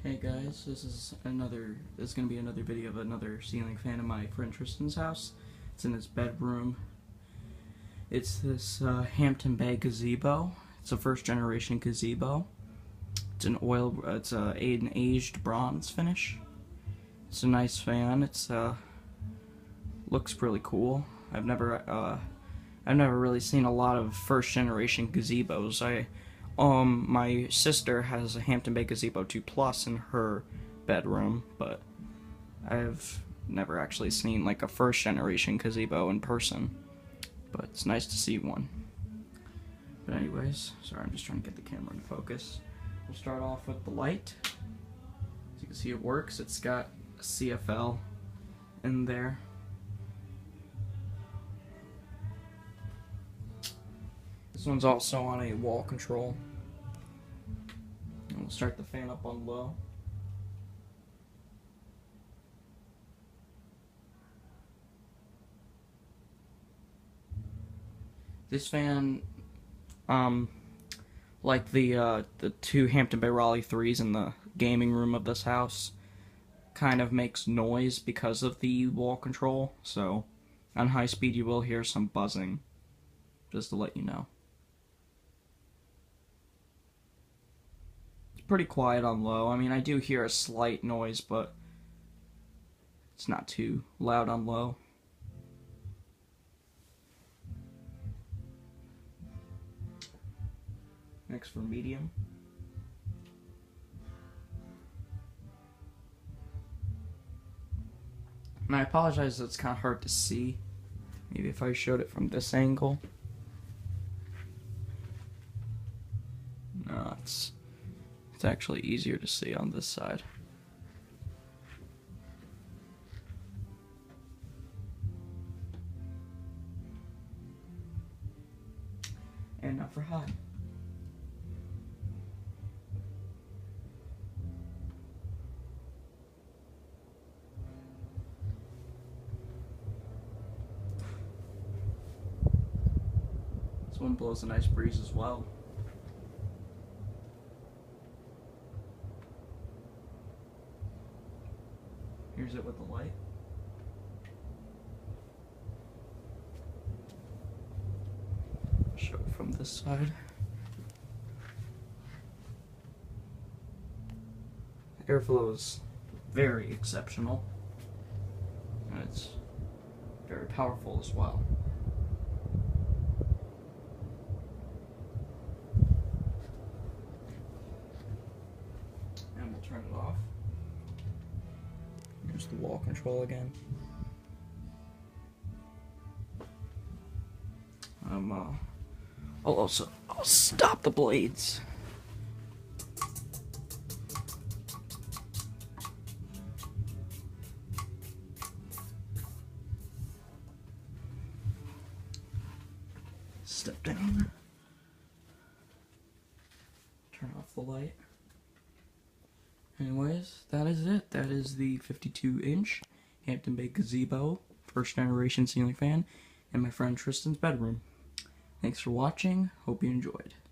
Hey guys, this is gonna be another video of another ceiling fan in my friend Tristan's house. It's in his bedroom. It's this Hampton Bay Gazebo. It's a first generation gazebo. It's an aged bronze finish. It's a nice fan. It's looks really cool. I've never really seen a lot of first generation gazebos. My sister has a Hampton Bay Gazebo 2 Plus in her bedroom, but I've never actually seen like a first generation gazebo in person. But it's nice to see one. But anyways, sorry, I'm just trying to get the camera in focus. We'll start off with the light. As you can see, it works. It's got a CFL in there. This one's also on a wall control. And we'll start the fan up on low. This fan, like the two Hampton Bay Raleigh 3s in the gaming room of this house, kind of makes noise because of the wall control. So on high speed you will hear some buzzing, just to let you know. Pretty quiet on low. I mean, I do hear a slight noise, but it's not too loud on low. Next for medium. And I apologize, it's kind of hard to see. Maybe if I showed it from this angle. No, it's actually easier to see on this side. And now for high. This one blows a nice breeze as well. Here's it with the light. Show it from this side. Airflow is very exceptional, and it's very powerful as well. And we'll turn it off. Here's the wall control again. I'll stop the blades. Step down. Turn off the light. Anyways, that is it. That is the 52-inch Hampton Bay Gazebo, first generation ceiling fan, in my friend Tristan's bedroom. Thanks for watching. Hope you enjoyed.